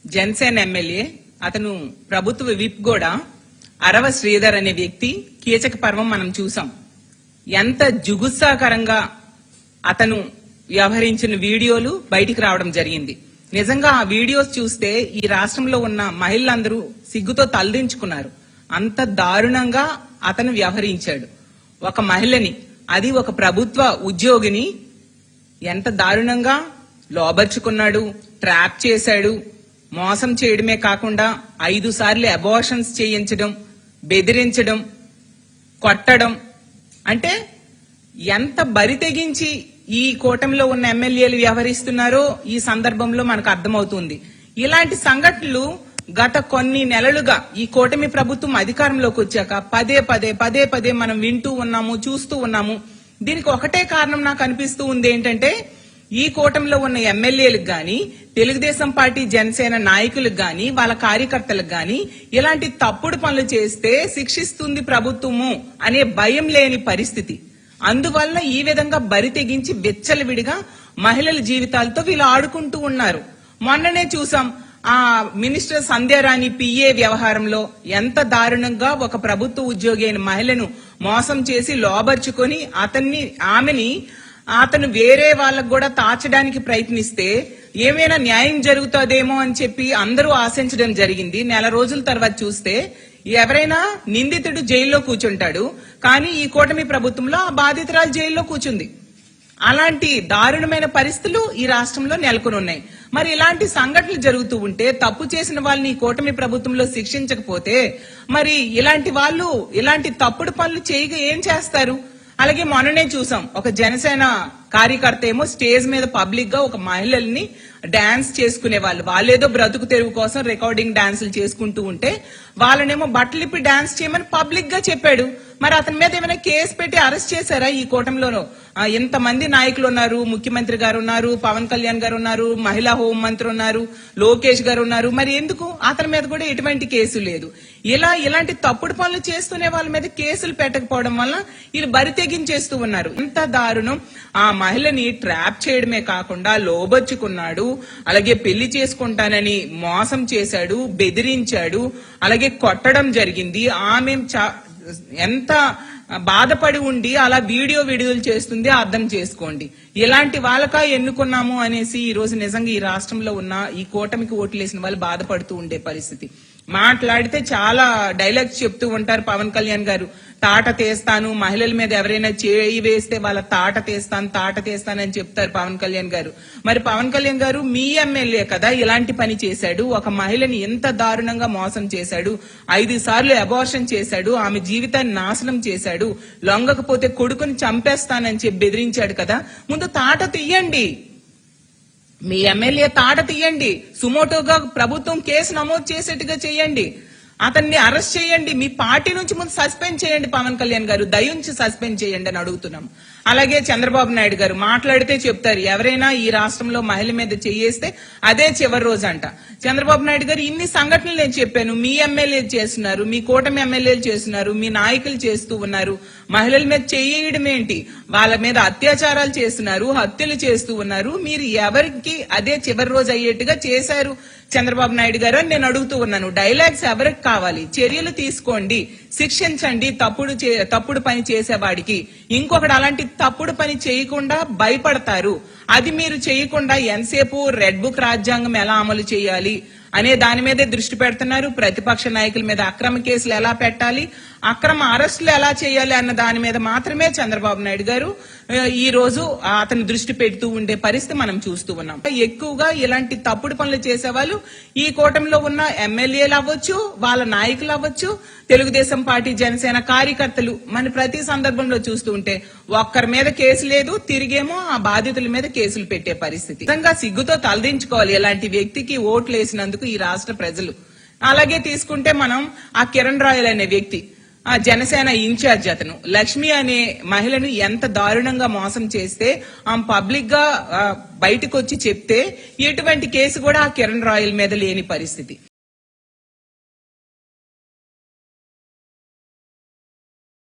Janasena MLA అతను ప్రభుత్వ whip కూడా అరవ శ్రీధర్ అనే వ్యక్తి కీచక పర్వం మనం చూసాం. ఎంత జుగుత్సాకరంగా అతను వ్యవహరించిన వీడియోలు బయటికి రావడం జరిగింది. నిజంగా ఆ వీడియోస్ చూస్తే ఈ రాష్ట్రంలో ఉన్న మహిళలందరూ సిగ్గుతో తలదించుకున్నారు. అంత దారుణంగా అతను వ్యవహరించాడు. ఒక మహిళని, అది ఒక ప్రభుత్వ ఉద్యోగిని ఎంత దారుణంగా లోబర్చుకున్నాడు, ట్రాప్ చేశాడు. మోసం చేయడమే కాకుండా 5 సార్లు అబార్షన్స్ చేయించడం, బెదిరించడం, కొట్టడం. అంటే ఎంత బరి తెగించి ఈ కూటమిలో ఉన్న ఎమ్మెల్యేలు వ్యవహరిస్తున్నారో ఈ సందర్భంలో మనకు అర్థమవుతుంది. ఇలాంటి సంఘటనలు గత కొన్ని నెలలుగా ఈ కూటమి ప్రభుత్వం అధికారంలోకి వచ్చాక పదే పదే మనం వింటూ ఉన్నాము, చూస్తూ ఉన్నాము. దీనికి ఒకటే కారణం నాకు అనిపిస్తూ ఉంది. ఏంటంటే ఈ కూటమిలో ఉన్న ఎమ్మెల్యేలకు గాని, తెలుగుదేశం పార్టీ జనసేన నాయకులకు గాని, వాళ్ళ కార్యకర్తలకు గాని ఇలాంటి తప్పుడు పనులు చేస్తే శిక్షిస్తుంది ప్రభుత్వము అనే భయం లేని పరిస్థితి. అందువల్ల ఈ విధంగా బరి తెగించి విచ్చలవిడిగా మహిళల జీవితాలతో వీళ్ళు ఆడుకుంటూ ఉన్నారు. మొన్ననే చూసాం ఆ మినిస్టర్ సంధ్యారాణి పిఏ వ్యవహారంలో ఎంత దారుణంగా ఒక ప్రభుత్వ ఉద్యోగి అయిన మహిళను మోసం చేసి లోబర్చుకొని అతను వేరే వాళ్ళకు కూడా తాచడానికి ప్రయత్నిస్తే ఏమైనా న్యాయం జరుగుతుందేమో అని చెప్పి అందరూ ఆశించడం జరిగింది. నెల రోజుల తర్వాత చూస్తే ఎవరైనా నిందితుడు జైల్లో కూర్చుంటాడు, కానీ ఈ కూటమి ప్రభుత్వంలో ఆ బాధితురాలు జైల్లో కూర్చుంది. అలాంటి దారుణమైన పరిస్థితులు ఈ రాష్ట్రంలో నెలకొని ఉన్నాయి. మరి ఇలాంటి సంఘటనలు జరుగుతూ ఉంటే తప్పు చేసిన వాళ్ళని ఈ కూటమి ప్రభుత్వంలో శిక్షించకపోతే మరి ఇలాంటి వాళ్ళు ఇలాంటి తప్పుడు పనులు చేయక ఏం చేస్తారు? అలాగే మొన్ననే చూసాం, ఒక జనసేన కార్యకర్త ఏమో స్టేజ్ మీద పబ్లిక్ గా ఒక మహిళల్ని డాన్స్ చేసుకునే వాళ్ళేదో బ్రతుకు తెరువు కోసం రికార్డింగ్ డాన్సులు చేసుకుంటూ ఉంటే వాళ్ళనేమో బట్టలిప్పి డాన్స్ చేయమని పబ్లిక్ గా చెప్పాడు. మరి అతని మీద ఏమైనా కేసు పెట్టి అరెస్ట్ చేశారా? ఈ కూటమిలోనూ ఎంతమంది నాయకులు ఉన్నారు, ముఖ్యమంత్రి గారు ఉన్నారు, పవన్ కళ్యాణ్ గారు ఉన్నారు, మహిళా హోం మంత్రి ఉన్నారు, లోకేష్ గారు ఉన్నారు. మరి ఎందుకు అతని మీద కూడా ఎటువంటి కేసు లేదు? ఇలాంటి తప్పుడు పనులు చేస్తూనే వాళ్ళ మీద కేసులు పెట్టకపోవడం వల్ల వీళ్ళు బరి తెగించేస్తూ ఉన్నారు. ఎంత దారుణం! ఆ మహిళని ట్రాప్ చేయడమే కాకుండా లోబర్చుకున్నాడు, అలాగే పెళ్లి చేసుకుంటానని మోసం చేశాడు, బెదిరించాడు, అలాగే కొట్టడం జరిగింది. ఆమె ఎంత బాధపడి ఉండి అలా వీడియోలు చేస్తుంది అర్థం చేసుకోండి. ఇలాంటి వాళ్ళకా ఎన్నుకున్నాము అనేసి ఈ రోజు నిజంగా ఈ రాష్ట్రంలో ఉన్న ఈ కూటమికి ఓట్లేసిన వాళ్ళు బాధపడుతూ ఉండే పరిస్థితి. మాట్లాడితే చాలా డైలాగ్స్ చెప్తూ ఉంటారు పవన్ కళ్యాణ్ గారు. తాట తీస్తాను, మహిళల మీద ఎవరైనా చేయి వేస్తే వాళ్ళ తాట తీస్తానని చెప్తారు పవన్ కళ్యాణ్ గారు. మరి పవన్ కళ్యాణ్ గారు మీ ఎమ్మెల్యే కదా ఇలాంటి పని చేశాడు, ఒక మహిళని ఎంత దారుణంగా మోసం చేశాడు, 5 సార్లు అబార్షన్ చేశాడు, ఆమె జీవితాన్ని నాశనం చేశాడు, లొంగకపోతే కొడుకుని చంపేస్తానని చెప్పి బెదిరించాడు కదా. ముందు తాట తీయండి, మీ ఎమ్మెల్యే తాట తీయండి, సుమోటోగా ప్రభుత్వం కేసు నమోదు చేసేట్టుగా చేయండి, అతన్ని అరెస్ట్ చేయండి, మీ పార్టీ నుంచి ముందు సస్పెండ్ చేయండి. పవన్ కళ్యాణ్ గారు దయించి సస్పెండ్ చేయండి అని అడుగుతున్నాం. అలాగే చంద్రబాబు నాయుడు గారు మాట్లాడితే చెప్తారు, ఎవరైనా ఈ రాష్ట్రంలో మహిళ మీద చేయేస్తే అదే చివరి రోజు అంట. చంద్రబాబు నాయుడు గారు ఇన్ని సంఘటనలు నేను చెప్పాను, మీ ఎమ్మెల్యేలు చేస్తున్నారు, మీ కూటమి ఎమ్మెల్యేలు చేస్తున్నారు, మీ నాయకులు చేస్తూ ఉన్నారు. మహిళల మీద చేయడం ఏంటి? వాళ్ళ మీద అత్యాచారాలు చేస్తున్నారు, హత్యలు చేస్తూ ఉన్నారు. మీరు ఎవరికి అదే చివరి రోజు అయ్యేట్టుగా చేశారు చంద్రబాబు నాయుడు గారు అని నేను అడుగుతూ ఉన్నాను. డైలాగ్స్ ఎవరికి కావాలి? చర్యలు తీసుకోండి, శిక్షించండి తప్పుడు పని చేసేవాడికి. ఇంకొకటి అలాంటి తప్పుడు పని చేయకుండా భయపడతారు. అది మీరు చేయకుండా ఎంతసేపు రెడ్ బుక్ రాజ్యాంగం ఎలా అమలు చేయాలి అనే దాని మీదే దృష్టి పెడుతున్నారు. ప్రతిపక్ష నాయకుల మీద అక్రమ కేసులు ఎలా పెట్టాలి, అక్రమ అరెస్టులు ఎలా చేయాలి అన్న దాని మీద మాత్రమే చంద్రబాబు నాయుడు గారు ఈ రోజు అతను దృష్టి పెడుతూ ఉండే పరిస్థితి మనం చూస్తూ ఉన్నాం. ఎక్కువగా ఇలాంటి తప్పుడు పనులు చేసేవాళ్ళు ఈ కూటమిలో ఉన్న ఎమ్మెల్యేలు అవ్వచ్చు, వాళ్ళ నాయకులు అవ్వచ్చు, తెలుగుదేశం పార్టీ జనసేన కార్యకర్తలు. మన ప్రతి సందర్భంలో చూస్తూ ఉంటే ఒక్కరి మీద కేసు లేదు, తిరిగేమో ఆ బాధితుల మీద కేసులు పెట్టే పరిస్థితి. నిజంగా సిగ్గుతో తలదించుకోవాలి ఇలాంటి వ్యక్తికి ఓట్లు వేసినందుకు ఈ రాష్ట్ర ప్రజలు. అలాగే తీసుకుంటే మనం ఆ కిరణ్ రాయల్ అనే వ్యక్తి, ఆ జనసేన ఇన్ఛార్జ్, అతను లక్ష్మి అనే మహిళను ఎంత దారుణంగా మోసం చేస్తే ఆమె పబ్లిక్ గా బయటకు వచ్చి చెప్తే ఎటువంటి కేసు కూడా ఆ కిరణ్ రాయల్ మీద లేని పరిస్థితి.